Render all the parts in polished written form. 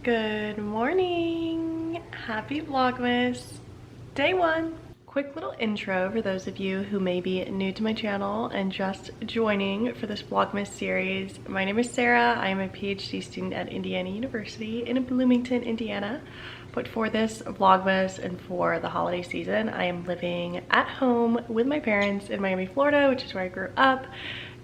Good morning! Happy Vlogmas Day 1! Quick little intro for those of you who may be new to my channel and just joining for this Vlogmas series. My name is Sarah. I am a PhD student at Indiana University in Bloomington, Indiana. But for this Vlogmas and for the holiday season, I am living at home with my parents in Miami, Florida, which is where I grew up.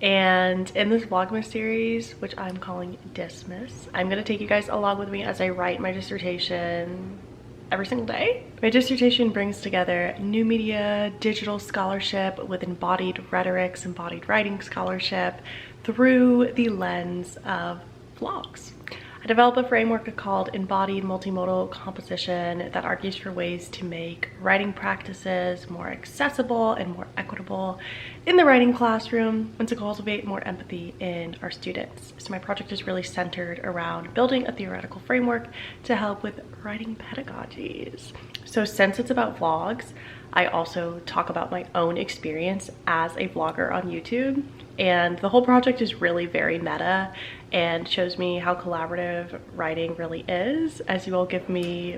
And in this Vlogmas series, which I'm calling Dismiss, I'm going to take you guys along with me as I write my dissertation every single day. My dissertation brings together new media, digital scholarship with embodied rhetorics, embodied writing scholarship through the lens of vlogs. I developed a framework called embodied-multimodal composition that argues for ways to make writing practices more accessible and more equitable in the writing classroom and to cultivate more empathy in our students. So my project is really centered around building a theoretical framework to help with writing pedagogies. So since it's about vlogs, I also talk about my own experience as a vlogger on YouTube. And the whole project is really very meta and shows me how collaborative writing really is, as you all give me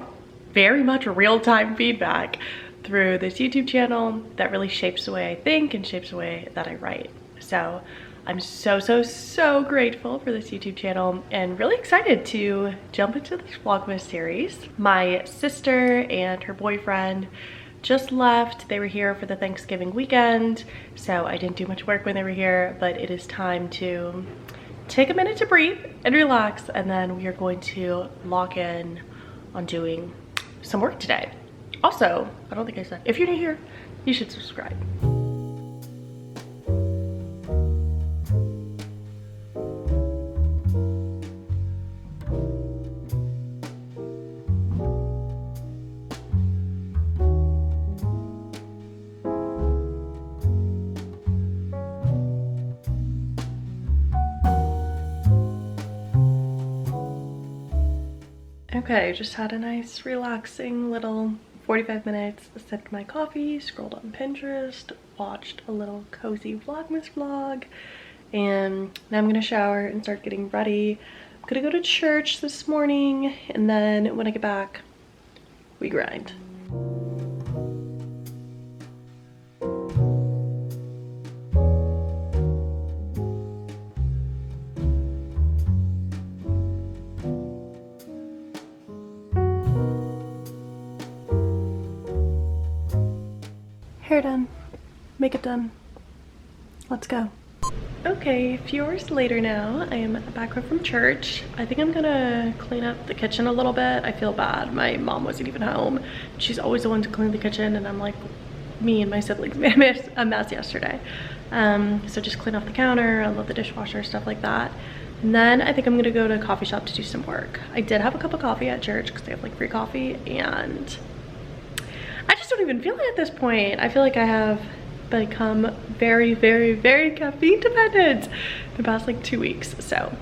very much real-time feedback through this YouTube channel that really shapes the way I think and shapes the way that I write. So I'm so grateful for this YouTube channel and really excited to jump into this Vlogmas series. My sister and her boyfriend just left. They were here for the Thanksgiving weekend, so I didn't do much work when they were here, but it is time to take a minute to breathe and relax, and then we are going to lock in on doing some work today. Also, I don't think I said, if you're new here, you should subscribe. Okay, just had a nice relaxing little 45 minutes, sipped my coffee, scrolled on Pinterest, watched a little cozy Vlogmas vlog, and now I'm gonna shower and start getting ready. I'm gonna go to church this morning, and then when I get back, we grind. Hair done, makeup done, let's go. Okay, a few hours later now, I am back home from church. I think I'm gonna clean up the kitchen a little bit. I feel bad, my mom wasn't even home. She's always the one to clean the kitchen, and I'm like, me and my siblings made a mess yesterday. So just clean off the counter, unload the dishwasher, stuff like that. And then I think I'm gonna go to a coffee shop to do some work. I did have a cup of coffee at church because they have like free coffee, and I just don't even feel it at this point. I feel like I have become very caffeine dependent the past like 2 weeks. So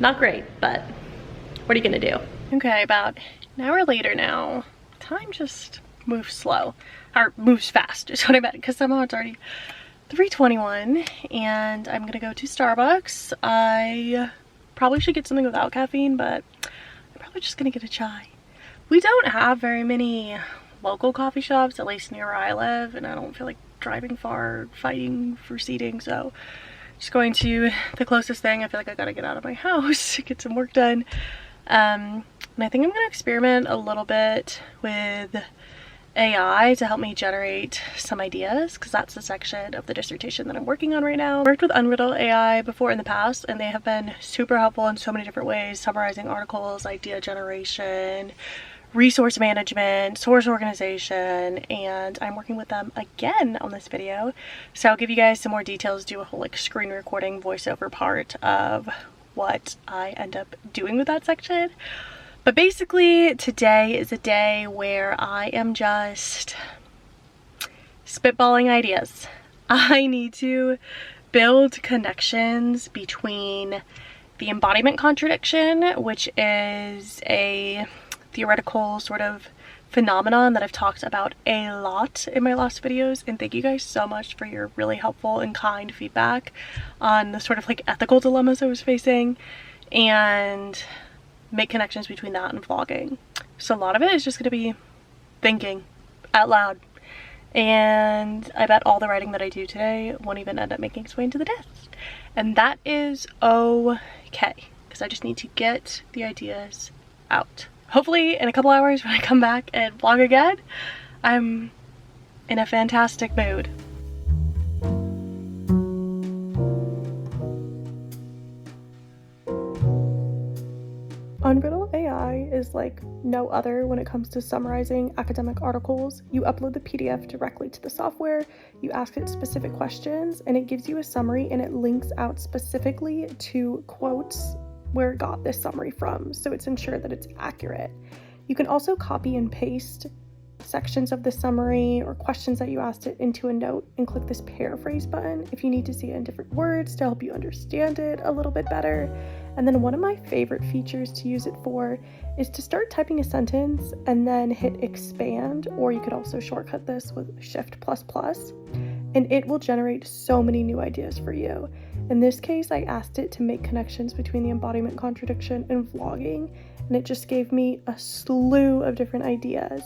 not great, but what are you gonna do? Okay, about an hour later now, time just moves slow, or moves fast is what I meant, because somehow it's already 3:21 and I'm gonna go to Starbucks. I probably should get something without caffeine, but I'm probably just gonna get a chai. We don't have very many local coffee shops, at least near where I live, and I don't feel like driving far, fighting for seating, so just going to the closest thing. I feel like I gotta get out of my house to get some work done. And I think I'm gonna experiment a little bit with AI to help me generate some ideas, because that's the section of the dissertation that I'm working on right now. I worked with Unreal AI before in the past, and they have been super helpful in so many different ways, summarizing articles, idea generation, resource management, source organization, and I'm working with them again on this video. So I'll give you guys some more details, do a whole like screen recording voiceover part of what I end up doing with that section. But basically today is a day where I am just spitballing ideas. I need to build connections between the embodiment contradiction, which is a theoretical sort of phenomenon that I've talked about a lot in my last videos, and thank you guys so much for your really helpful and kind feedback on the sort of like ethical dilemmas I was facing. And make connections between that and vlogging. So a lot of it is just going to be thinking out loud. And I bet all the writing that I do today won't even end up making its way into the test. And that is okay, because I just need to get the ideas out. Hopefully in a couple hours when I come back and vlog again, I'm in a fantastic mood. Unriddle AI is like no other when it comes to summarizing academic articles. You upload the PDF directly to the software, you ask it specific questions, and it gives you a summary, and it links out specifically to quotes where it got this summary from, so it's ensured that it's accurate. You can also copy and paste sections of the summary or questions that you asked it into a note and click this paraphrase button if you need to see it in different words to help you understand it a little bit better. And then one of my favorite features to use it for is to start typing a sentence and then hit expand, or you could also shortcut this with Shift++, and it will generate so many new ideas for you. In this case, I asked it to make connections between the embodiment contradiction and vlogging, and it just gave me a slew of different ideas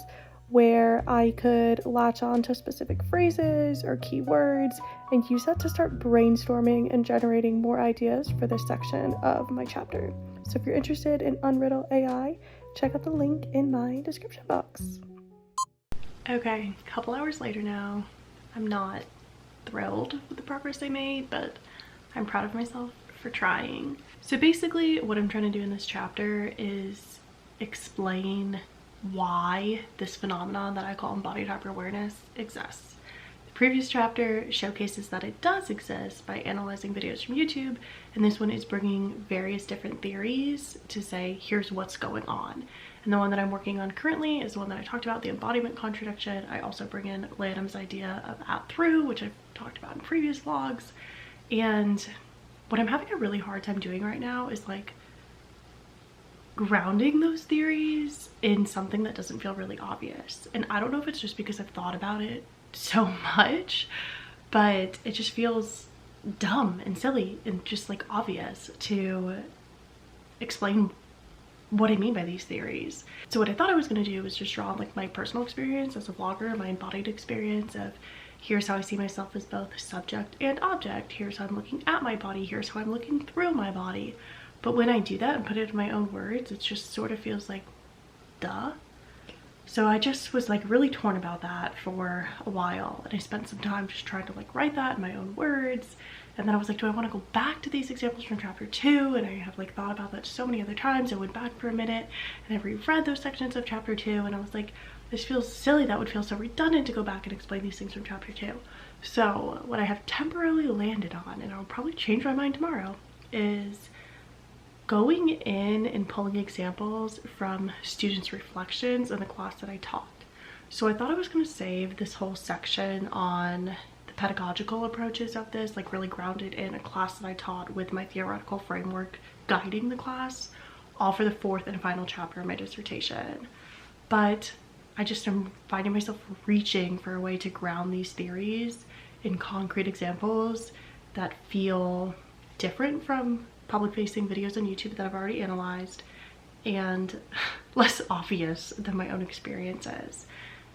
where I could latch on to specific phrases or keywords and use that to start brainstorming and generating more ideas for this section of my chapter. So if you're interested in Unriddle AI, check out the link in my description box. Okay, a couple hours later now. I'm not thrilled with the progress I made, but I'm proud of myself for trying. So basically what I'm trying to do in this chapter is explain why this phenomenon that I call embodied hyper-awareness exists. The previous chapter showcases that it does exist by analyzing videos from YouTube, and this one is bringing various different theories to say here's what's going on. And the one that I'm working on currently is the one that I talked about, the embodiment contradiction. I also bring in Lanham's idea of at through, which I've talked about in previous vlogs. And what I'm having a really hard time doing right now is like grounding those theories in something that doesn't feel really obvious. And I don't know if it's just because I've thought about it so much, but it just feels dumb and silly and just like obvious to explain what I mean by these theories. So what I thought I was going to do was just draw on like my personal experience as a vlogger, my embodied experience of here's how I see myself as both subject and object, here's how I'm looking at my body, here's how I'm looking through my body. But when I do that and put it in my own words, it just sort of feels like, duh. So I just was like really torn about that for a while. And I spent some time just trying to like write that in my own words. And then I was like, do I want to go back to these examples from chapter 2? And I have like thought about that so many other times. I went back for a minute and I reread those sections of chapter 2. And I was like, this feels silly. That would feel so redundant to go back and explain these things from chapter 2. So what I have temporarily landed on, and I'll probably change my mind tomorrow, is going in and pulling examples from students' reflections in the class that I taught. So I thought I was going to save this whole section on the pedagogical approaches of this, like really grounded in a class that I taught with my theoretical framework guiding the class, all for the fourth and final chapter of my dissertation. But I just am finding myself reaching for a way to ground these theories in concrete examples that feel different from public-facing videos on YouTube that I've already analyzed and less obvious than my own experiences.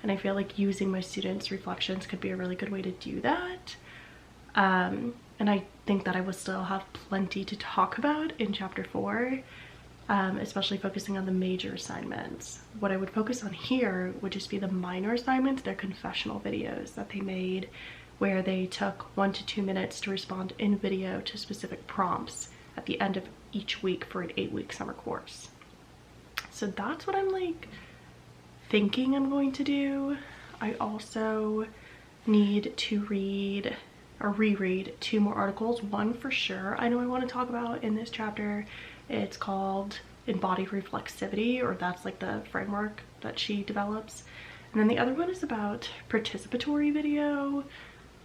And I feel like using my students' reflections could be a really good way to do that. And I think that I will still have plenty to talk about in chapter 4, especially focusing on the major assignments. What I would focus on here would just be the minor assignments. They're confessional videos that they made where they took 1 to 2 minutes to respond in video to specific prompts at the end of each week for an 8-week summer course. So that's what I'm like thinking I'm going to do. I also need to read or reread 2 more articles. One for sure I know I want to talk about in this chapter. It's called Embodied Reflexivity, or that's like the framework that she develops. And then the other one is about participatory video.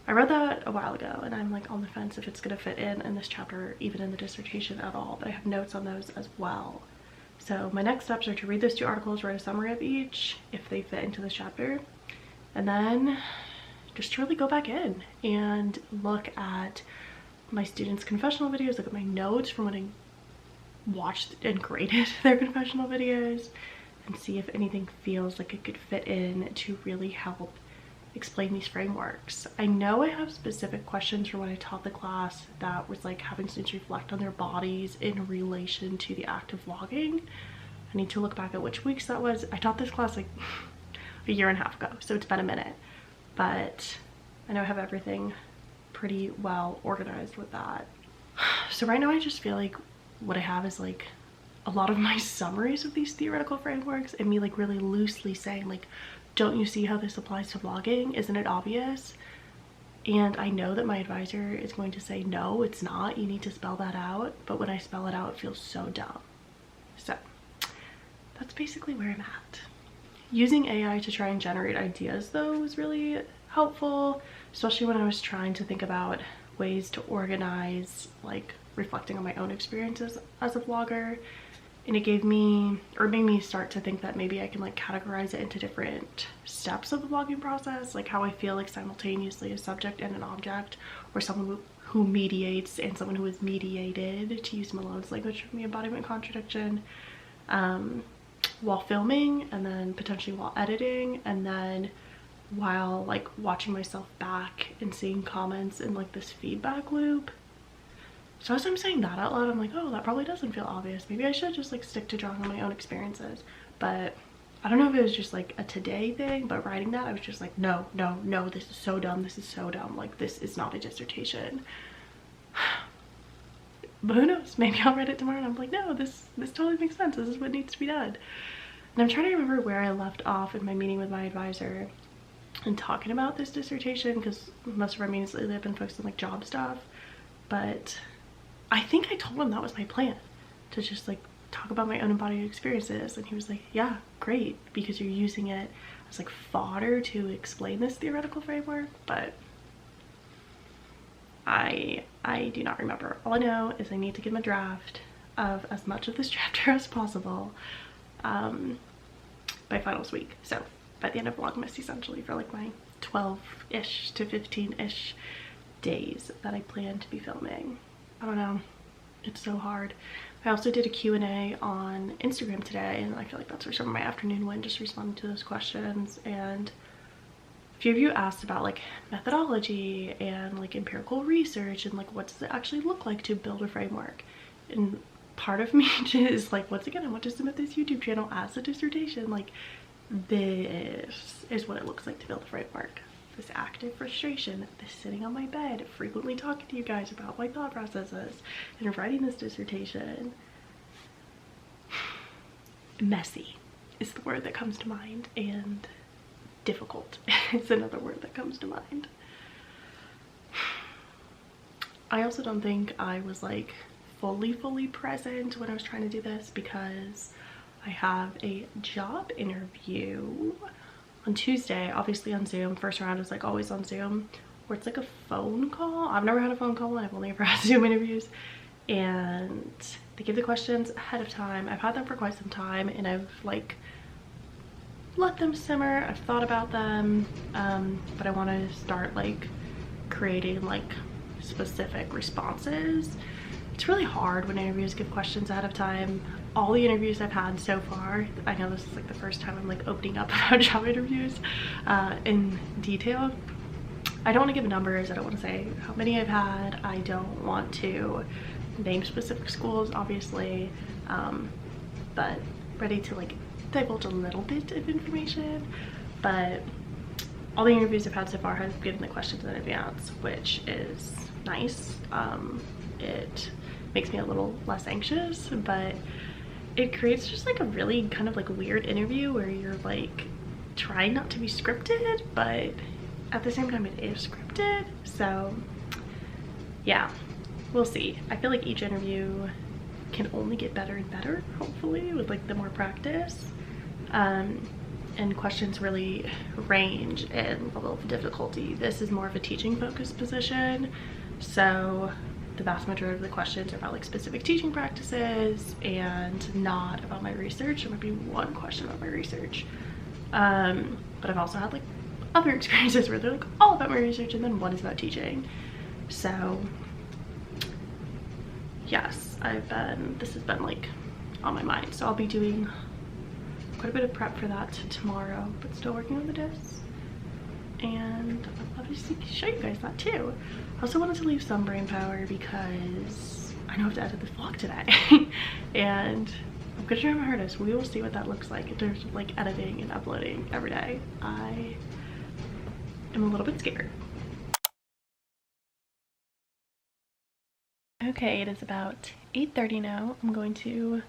I read that a while ago and I'm like on the fence if it's gonna fit in this chapter, even in the dissertation at all, but I have notes on those as well. So my next steps are to read those 2 articles, write a summary of each if they fit into this chapter, and then just really go back in and look at my students' confessional videos, look at my notes from when I watched and graded their confessional videos and see if anything feels like it could fit in to really help explain these frameworks. I know I have specific questions for when I taught the class that was like having students reflect on their bodies in relation to the act of vlogging. I need to look back at which weeks that was. I taught this class like a year and a half ago, so it's been a minute, but I know I have everything pretty well organized with that. So right now I just feel like what I have is like a lot of my summaries of these theoretical frameworks and me like really loosely saying like, don't you see how this applies to vlogging? Isn't it obvious? And I know that my advisor is going to say, no, it's not. You need to spell that out. But when I spell it out, it feels so dumb. So that's basically where I'm at. Using AI to try and generate ideas though was really helpful, especially when I was trying to think about ways to organize, like reflecting on my own experiences as a vlogger. And it gave me, or made me start to think that maybe I can like categorize it into different steps of the vlogging process, like how I feel like simultaneously a subject and an object, or someone who mediates and someone who is mediated, to use Malone's language from the embodiment contradiction, while filming, and then potentially while editing, and then while like watching myself back and seeing comments in like this feedback loop. So as I'm saying that out loud, I'm like, oh, that probably doesn't feel obvious. Maybe I should just like stick to drawing on my own experiences. But I don't know if it was just like a today thing, but writing that, I was just like, no, no, no, this is so dumb. This is so dumb. Like, this is not a dissertation. But who knows? Maybe I'll read it tomorrow and I'm like, no, this totally makes sense. This is what needs to be done. And I'm trying to remember where I left off in my meeting with my advisor and talking about this dissertation, because most of our meetings lately have been focused on like job stuff. But I think I told him that was my plan, to just like talk about my own embodied experiences, and he was like, yeah, great, because you're using it as like fodder to explain this theoretical framework. But I do not remember. All I know is I need to give him a draft of as much of this chapter as possible by finals week, so by the end of Vlogmas, essentially, for like my 12-ish to 15-ish days that I plan to be filming. I don't know, it's so hard. I also did a Q&A on Instagram today, and I feel like that's where some of my afternoon went, just responding to those questions. And a few of you asked about like methodology and like empirical research and like what does it actually look like to build a framework. And part of me is like, once again, I want to submit this YouTube channel as a dissertation. Like, this is what it looks like to build a framework. This active frustration, this sitting on my bed, frequently talking to you guys about my thought processes, and writing this dissertation. Messy is the word that comes to mind, and difficult is another word that comes to mind. I also don't think I was like fully present when I was trying to do this, because I have a job interview on Tuesday, obviously on Zoom. First round is like always on Zoom, where it's like a phone call. I've never had a phone call, and I've only ever had Zoom interviews, and they give the questions ahead of time. I've had them for quite some time, and I've like let them simmer. I've thought about them, but I want to start like creating like specific responses. It's really hard when interviews give questions ahead of time. All the interviews I've had so far, I know this is like the first time I'm like opening up about job interviews in detail. I don't want to give numbers. I don't want to say how many I've had. I don't want to name specific schools, obviously, but ready to like divulge a little bit of information. But all the interviews I've had so far have given the questions in advance, which is nice. It makes me a little less anxious, but it creates just like a really kind of like weird interview where you're like trying not to be scripted, but at the same time it is scripted. So yeah, we'll see. I feel like each interview can only get better and better, hopefully, with like the more practice. And questions really range in level of difficulty. This is more of a teaching focused position, so the vast majority of the questions are about like specific teaching practices and not about my research. There might be one question about my research, but I've also had like other experiences where they're like all about my research and then one is about teaching. So yes, this has been like on my mind. So I'll be doing quite a bit of prep for that tomorrow, but still working on the discs. And I'll obviously show you guys that too. I also wanted to leave some brain power because I know I have to edit this vlog today. And I'm gonna try my hardest. We will see what that looks like in terms of like editing and uploading every day. I am a little bit scared. Okay, it is about 8:30 now. I'm going to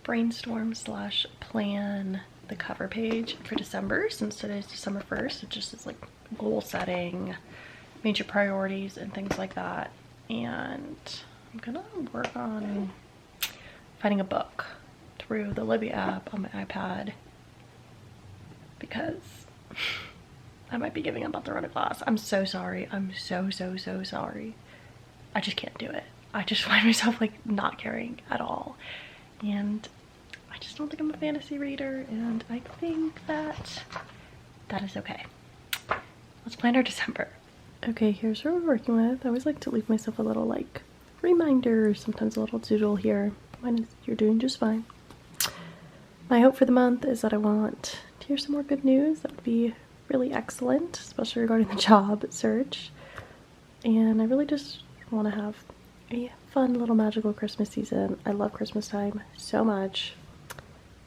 brainstorm / plan the cover page for December, since today's December 1st. It just is like goal setting, major priorities and things like that. And I'm gonna work on finding a book through the Libby app on my iPad because I might be giving up on the run of class. I'm so sorry. I'm so sorry. I just can't do it. I just find myself like not caring at all. And I just don't think I'm a fantasy reader, and I think that is okay. Let's plan our December. Okay, here's what we're working with. I always like to leave myself a little like reminder, or sometimes a little doodle here. Mine is, you're doing just fine. My hope for the month is that I want to hear some more good news. That would be really excellent, especially regarding the job search. And I really just want to have a fun little magical Christmas season. I love Christmas time so much.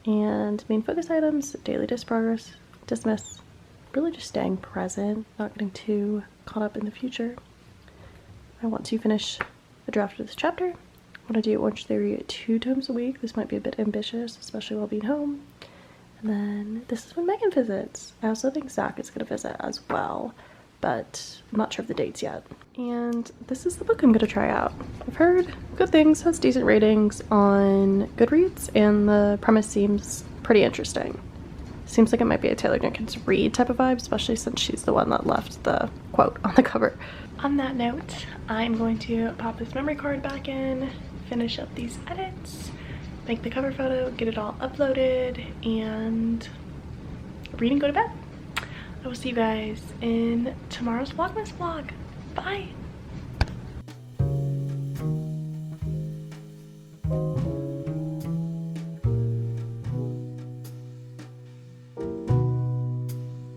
And main focus items: daily disc progress, dismiss, really just staying present, not getting too caught up in the future. I want to finish the draft of this chapter. I want to do Orange Theory 2 times a week. This might be a bit ambitious, especially while being home. And then this is when Megan visits. I also think Zach is going to visit as well, but I'm not sure of the dates yet. And this is the book I'm going to try out. I've heard good things, has decent ratings on Goodreads, and the premise seems pretty interesting. Seems like it might be a Taylor Jenkins Reid type of vibe, especially since she's the one that left the quote on the cover. On that note, I'm going to pop this memory card back in, finish up these edits, make the cover photo, get it all uploaded, and read and go to bed. I will see you guys in tomorrow's Vlogmas vlog. Bye!